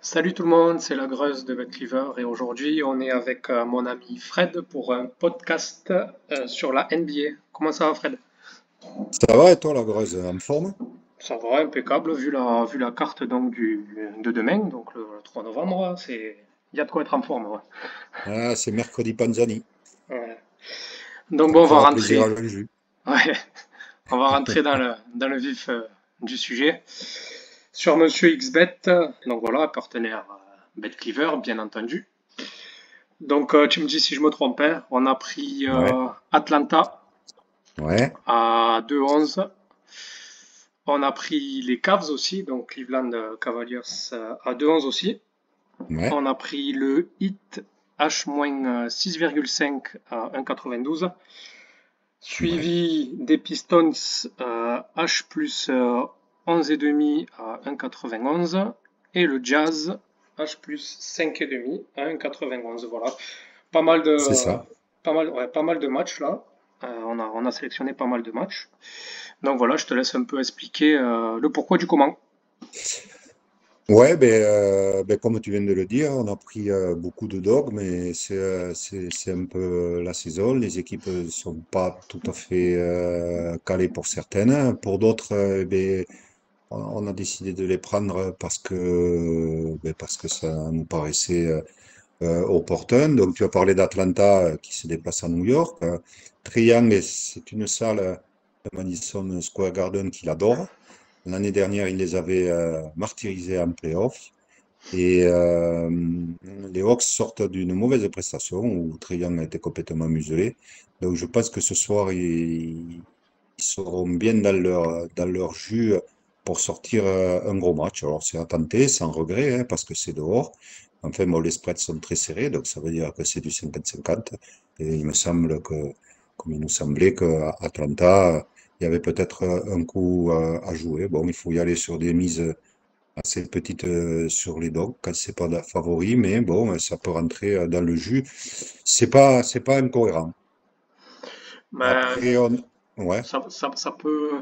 Salut tout le monde, c'est la Greuze de Betcliver et aujourd'hui on est avec mon ami Fred pour un podcast sur la NBA. Comment ça va Fred? Ça va et toi, la grosse en forme? Ça va, impeccable vu la carte donc de demain, donc le 3 novembre, il y a de quoi être en forme. Ouais. Ah, c'est mercredi Panzani. Ouais. Donc Ça bon, fera plaisir à le jus. ouais, on va rentrer dans le vif du sujet. Sur Monsieur XBet, donc voilà, partenaire Betcliver bien entendu. Donc, tu me dis si je me trompe, hein, on a pris Ouais, Atlanta ouais, à 2-11. On a pris les Cavs aussi, donc Cleveland Cavaliers à 2-11 aussi. ouais, On a pris le Heat H-6,5 à 1,92. ouais. Suivi des Pistons H plus 11,5 à 1,91. Et le Jazz H plus 5,5 à 1,91. Voilà. Pas mal C'est de, ça. pas mal de matchs là. On a sélectionné pas mal de matchs. Donc voilà, je te laisse un peu expliquer le pourquoi du comment. Ouais, ben, comme tu viens de le dire, on a pris beaucoup de dogs, mais c'est un peu la saison. Les équipes ne sont pas tout à fait calées pour certaines. Pour d'autres, ben, on a décidé de les prendre parce que ça nous paraissait opportun. Donc, tu as parlé d'Atlanta qui se déplace à New York. Trae Young, c'est une salle de Madison Square Garden qu'il adore. L'année dernière, il les avait martyrisés en playoff. Et les Hawks sortent d'une mauvaise prestation où Trae Young a été complètement muselé. Donc, je pense que ce soir, ils seront bien dans leur jus pour sortir un gros match. Alors, c'est à tenter, sans regret, hein, parce que c'est dehors. Enfin, bon, les spreads sont très serrés, donc ça veut dire que c'est du 50-50. Et il me semble que, comme il nous semblait qu'à Atlanta, il y avait peut-être un coup à jouer. Bon, il faut y aller sur des mises assez petites sur les dogs, quand c'est pas favori, mais bon, ça peut rentrer dans le jus. C'est pas incohérent. Ben, Après, ouais, ça peut.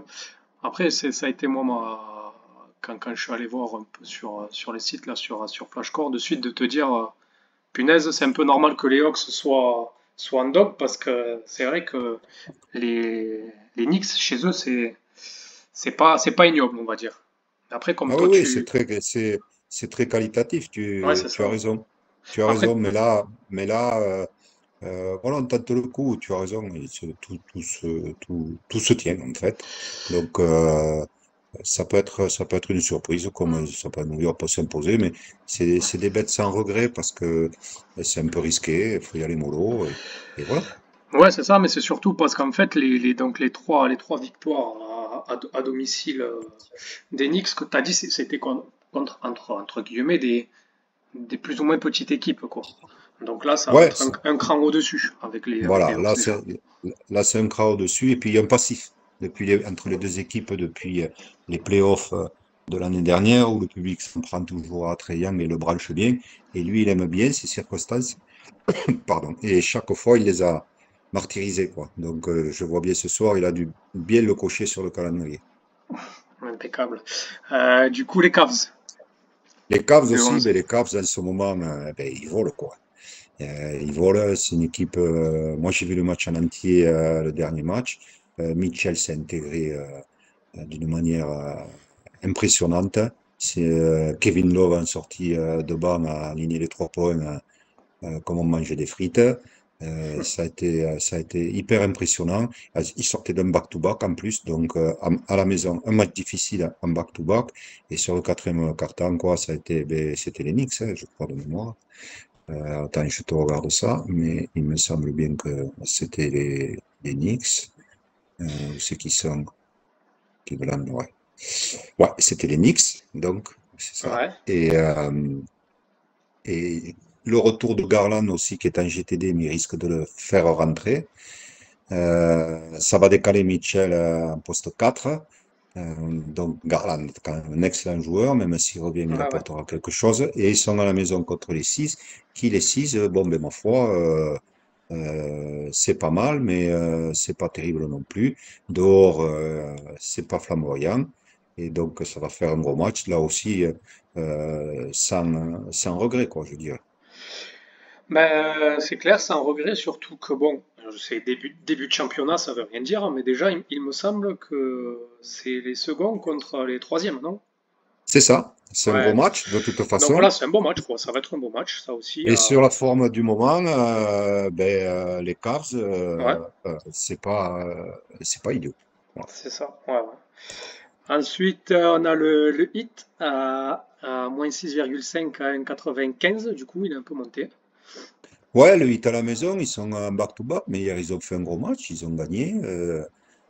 Après, ça a été moi, quand je suis allé voir un peu sur les sites, là, sur Flashcore, de suite de te dire, punaise, c'est un peu normal que les Hawks soient en dog parce que c'est vrai que les Knicks, chez eux, c'est pas ignoble, on va dire. Après, comme ah oui, toi, oui, c'est très qualitatif. Ouais, c'est Tu as ça. raison. Tu as Après, raison, mais là, voilà, on tente le coup. Tu as raison. Tout se tient en fait. Donc, ça peut être une surprise, comme ça peut New York peut s'imposer, mais c'est des bêtes sans regret parce que c'est un peu risqué. Il faut y aller mollo et voilà. ouais, c'est ça, mais c'est surtout parce qu'en fait, donc les trois victoires à domicile des Knicks que tu as dit, c'était contre, entre guillemets, des plus ou moins petites équipes, quoi. Donc là, ça va Ouais, être un cran au-dessus avec les voilà, Hawks déjà. là c'est un crowd dessus et puis il y a un passif entre les deux équipes depuis les playoffs de l'année dernière où le public s'en prend toujours à Trae Young et le branche bien et lui il aime bien ces circonstances, pardon, et chaque fois il les a martyrisés quoi. Donc je vois bien ce soir il a dû bien le cocher sur le calendrier. Impeccable. Du coup, les Cavs, Les Cavs de aussi, 11. ben les Cavs en ce moment ben, ils volent quoi. Ils volent, c'est une équipe. Moi, j'ai vu le match en entier, le dernier match. Mitchell s'est intégré d'une manière impressionnante. C'est Kevin Love en sortie de banc a aligné les 3 points comme on mangeait des frites. Ça a été hyper impressionnant. Ils sortaient d'un back-to-back en plus, donc à la maison, un match difficile en back-to-back. Et sur le quatrième quart-temps, quoi, ça a été, ben, c'était les Knicks, hein, je crois de mémoire. Attends, je te regarde ça, mais il me semble bien que c'était les Knicks. Où c'est qui sont Cleveland, ouais. Ouais, c'était les Knicks, donc c'est ça. Ouais. Et le retour de Garland aussi, qui est en GTD, mais il risque de le faire rentrer. Ça va décaler Mitchell en poste 4. Donc Garland est quand même un excellent joueur, même s'il revient, il Ouais, ouais. apportera quelque chose. Et ils sont à la maison contre les 6. Qui les 6, bon, ben ma foi, c'est pas mal, mais c'est pas terrible non plus. Dehors, c'est pas flamboyant. Et donc, ça va faire un gros match, là aussi, sans regret, quoi, je dirais. Ben, c'est clair, c'est un regret, surtout que bon, c'est début de championnat, ça veut rien dire, mais déjà, il me semble que c'est les seconds contre les troisièmes, non? C'est ça, c'est un gros Ouais. match, de toute Donc voilà, façon. c'est un beau match, quoi. Ça va être un beau match, ça aussi. Et sur la forme du moment, les Cavs, Ouais, c'est pas idiot. Voilà. c'est ça. Ouais, ouais. Ensuite, on a le hit à moins 6,5 à 1,95. Du coup, il est un peu monté. Ouais, le 8 à la maison, ils sont en back-to-back, mais hier, ils ont fait un gros match, ils ont gagné.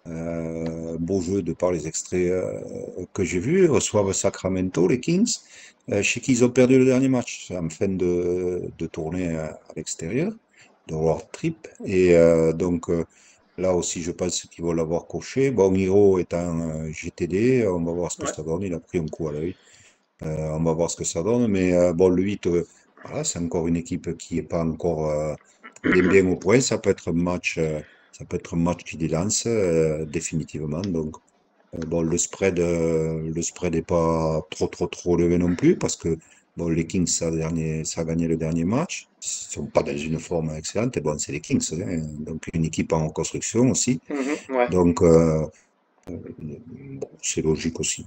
Beau jeu de par les extraits que j'ai vus. Ils reçoivent Sacramento, les Kings, chez qui ils ont perdu le dernier match en fin de tournée à l'extérieur, de road trip. Et là aussi, je pense qu'ils vont l'avoir coché. Bon, Hiro est un GTD, on va voir ce que Ouais. ça donne. Il a pris un coup à l'œil. On va voir ce que ça donne. Mais bon, le 8, voilà, c'est encore une équipe qui n'est pas encore bien, bien au point. Ça peut être un match qui délance définitivement. Donc, bon, le spread n'est pas trop, trop, trop levé non plus parce que bon, les Kings, ça a gagné le dernier match. Ils sont pas dans une forme excellente. Et bon, c'est les Kings, hein, donc une équipe en construction aussi. Mhm, ouais. Donc, bon, c'est logique aussi.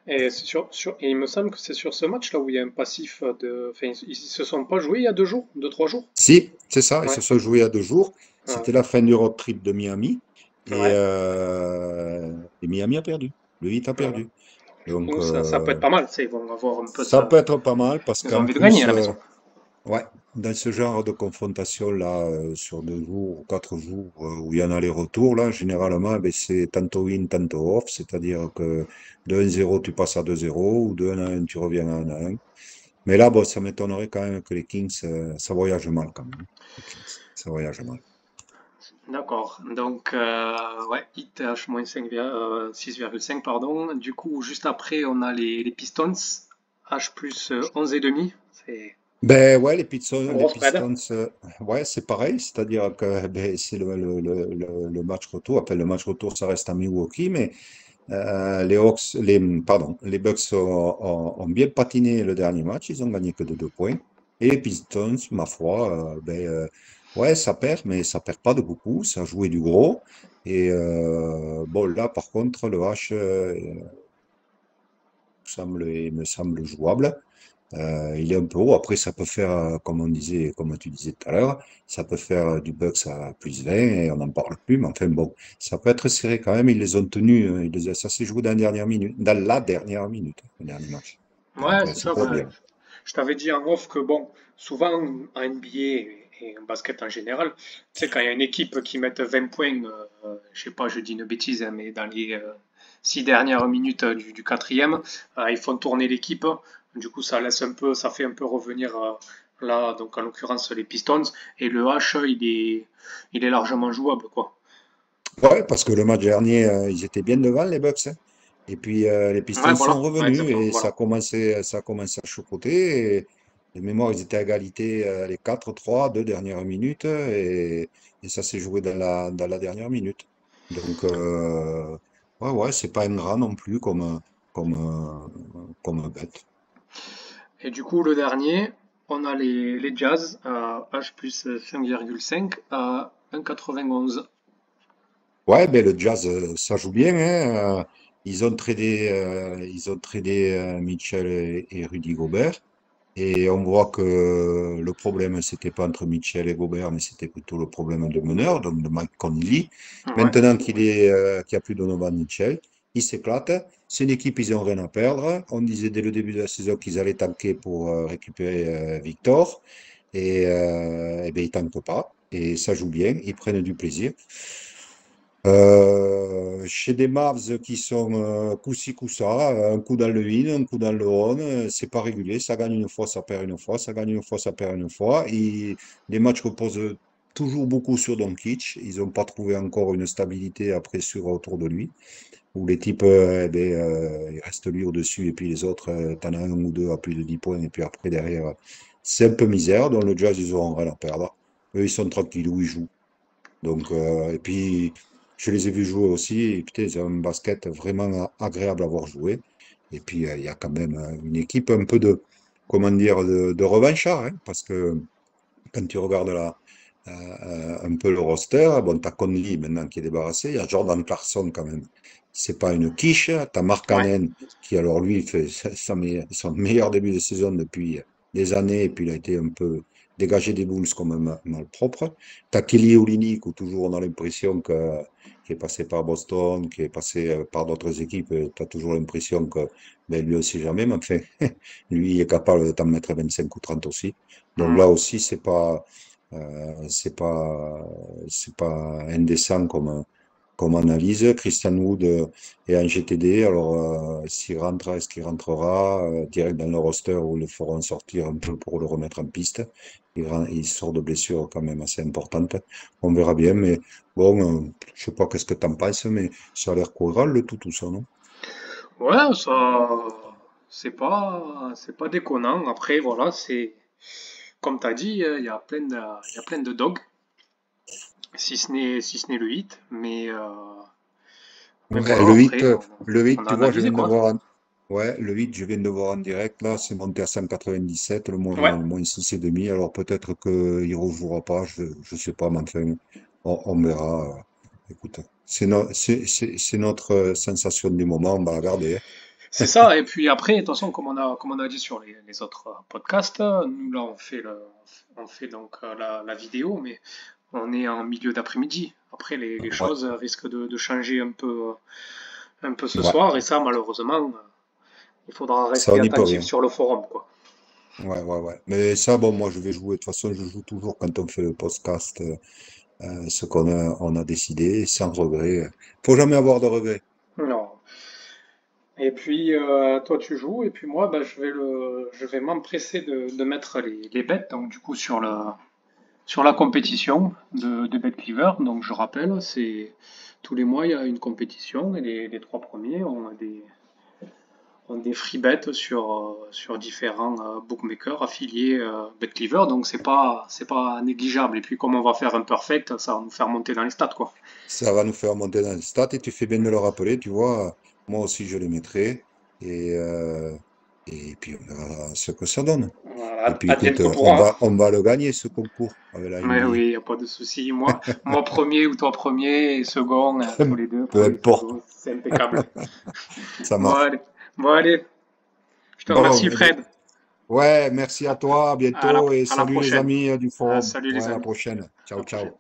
Et, et il me semble que c'est sur ce match-là où il y a un passif de. Enfin, ils se sont pas joués il y a 2 jours, 2, 3 jours. Si, c'est ça, ils Ouais. se sont joués il y a 2 jours. Ouais. C'était la fin du road trip de Miami Ouais. et Miami a perdu. Le Heat a Voilà. perdu. Du Donc, coup, ça peut être pas mal. Tu sais, ils vont avoir un peu ça ça. peut être pas mal parce Ils ont qu'en envie de gagner plus, à la maison. ouais, dans ce genre de confrontation-là, sur 2 jours ou 4 jours, où il y en a les retours, là, généralement, ben, c'est tantôt win, tantôt off, c'est-à-dire que de 1-0, tu passes à 2-0, ou de 1-1, tu reviens à 1-1. Mais là, bon, ça m'étonnerait quand même que les Kings, ça voyage mal quand même. Les Kings, ça voyage mal. D'accord. Donc, ouais, hit H-5, 6,5, pardon. Du coup, juste après, on a les Pistons. H plus 11,5. C'est Ben ouais, un Les gros spread. Pistons, ouais, c'est pareil, c'est-à-dire que ben, c'est le match retour. Après, le match retour, ça reste à Milwaukee, mais les Bucks ont bien patiné le dernier match, ils ont gagné que de 2 points. Et les Pistons, ma foi, ouais, ça perd, mais ça perd pas de beaucoup, ça a joué du gros. Et bon, là, par contre, le H il me semble jouable. Il est un peu haut. Après, ça peut faire, comme on disait, comme tu disais tout à l'heure, ça peut faire du Bucks à plus 20 et on n'en parle plus. Mais enfin bon, ça peut être serré quand même. Ils les ont tenus. Ça s'est joué dans la dernière minute, le dernier match. Donc, Ouais, c'est c'est ça. pour Ben, dire. je t'avais dit en off que, bon, souvent en NBA et en basket en général, tu sais, quand il y a une équipe qui met 20 points, je sais pas, je dis une bêtise, hein, mais dans les 6 dernières minutes du quatrième, ils font tourner l'équipe. Du coup, ça laisse un peu, ça fait un peu revenir là, donc en l'occurrence les Pistons. Et le H, il est largement jouable, quoi. Ouais, parce que le match dernier, ils étaient bien devant, les Bucks, hein. Et puis, les Ouais, Pistons sont voilà, ouais, revenus exactement, et voilà. ça a commencé à choucrouter. Et de mémoire, ils étaient à égalité les 4-3, 2 dernières minutes. Et ça s'est joué dans la dernière minute. Donc, ouais, ouais, c'est pas ingrat non plus comme bet. Et du coup, le dernier, on a les Jazz à H plus 5,5 à 1,91. Ouais, ben le Jazz, ça joue bien, hein. Ils ont tradé Mitchell et Rudy Gobert. Et on voit que le problème, c'était pas entre Mitchell et Gobert, mais c'était plutôt le problème de meneur, donc de Mike Conley. Ouais, Maintenant qu'il y a plus Donovan Mitchell, il s'éclate. C'est une équipe, ils ont rien à perdre. On disait dès le début de la saison qu'ils allaient tanker pour récupérer Victor. Et ben, ils tankent pas. Et ça joue bien. Ils prennent du plaisir. Chez des Mavs qui sont coup-ci, coup-ça, un coup dans le in, un coup dans le on, c'est pas régulier, ça gagne une fois, ça perd une fois, ça gagne une fois, ça perd une fois. Et les matchs reposent toujours beaucoup sur Doncic, ils n'ont pas trouvé encore une stabilité après sur autour de lui, où les types, il reste lui au-dessus, et puis les autres, t'en as un ou deux à plus de 10 points, et puis après derrière, c'est un peu misère, dans le Jazz, ils auront rien à perdre. Eux, ils sont tranquilles où ils jouent. Donc, et puis, je les ai vus jouer aussi, et putain, ils ont un basket vraiment agréable à voir jouer. Et puis, il y a quand même une équipe un peu comment dire, de revanchard, hein, parce que quand tu regardes un peu le roster, bon, t'as Conley maintenant qui est débarrassé, il y a Jordan Clarkson quand même. C'est pas une quiche, t'as Ouais. Markkanen qui alors lui fait son meilleur début de saison depuis des années et puis il a été un peu dégagé des Bulls comme un malpropre. T'as Kelly Olynyk où toujours on a l'impression qui est passé par Boston, qui est passé par d'autres équipes, t'as toujours l'impression que ben, lui aussi jamais, mais enfin, lui il est capable de t'en mettre 25 ou 30 aussi. Donc Mm. là aussi, euh, c'est pas, c'est pas indécent comme analyse. Christian Wood est en GTD. Alors, s'il rentre, est-ce qu'il rentrera direct dans le roster ou le feront sortir un peu pour le remettre en piste? Il sort de blessure quand même assez importante. On verra bien. Mais bon, je sais pas qu'est-ce que t'en penses, mais ça a l'air cohérent le tout ça, non? Ouais, ça, c'est pas déconnant. Après, voilà, c'est, comme tu as dit, il y a plein de dogs, si ce n'est le hit, mais Ouais, voilà, après, le 8, on a tu vois, je analysé, viens de quoi. voir. Ouais, le 8, je viens de voir en direct, là, c'est monté à 197, Ouais, le moins 6 et demi. Alors peut-être qu'il ne rejouera pas, je sais pas, mais enfin, on verra. Écoute, c'est notre sensation du moment, on va la garder, c'est ça. Et puis après, de toute façon, comme on a dit sur les autres podcasts, nous, là, on fait donc la vidéo, mais on est en milieu d'après-midi. Après, les hein. choses risquent de changer un peu ce Ouais, soir, et ça, malheureusement, il faudra ça, rester on n'y peut attentif rien. sur le forum, quoi. Ouais, ouais, ouais. Mais ça, bon, moi, je vais jouer. De toute façon, je joue toujours quand on fait le podcast, ce on a décidé, sans regret. Faut jamais avoir de regrets. Non. Et puis, toi, tu joues, et puis moi, bah, je vais m'empresser de mettre les bêtes, donc du coup, sur la compétition de BetCleaver. Donc, je rappelle, c'est tous les mois, il y a une compétition, et les trois premiers ont des free bets sur différents bookmakers affiliés BetCleaver. Donc, c'est pas négligeable. Et puis, comme on va faire un perfect, ça va nous faire monter dans les stats, quoi. Ça va nous faire monter dans les stats et tu fais bien de le rappeler, tu vois. Moi aussi, je les mettrai et, euh, et puis on verra ce que ça donne. Et Voilà, puis écoute, advienne que pourra. on va le gagner ce concours avec la Mais NBA. oui, il n'y a pas de souci. Moi premier ou toi premier et second, tous les deux Peu premier, importe, second, c'est impeccable. ça Bon, marche. allez. Bon, allez. Je te Bon, remercie, eh ben, Fred. ouais, merci à À, toi, à à la, bientôt et à la salut les prochaine. amis du forum. Salut Ouais, les à la amis. prochaine. À Ciao, la prochaine. ciao.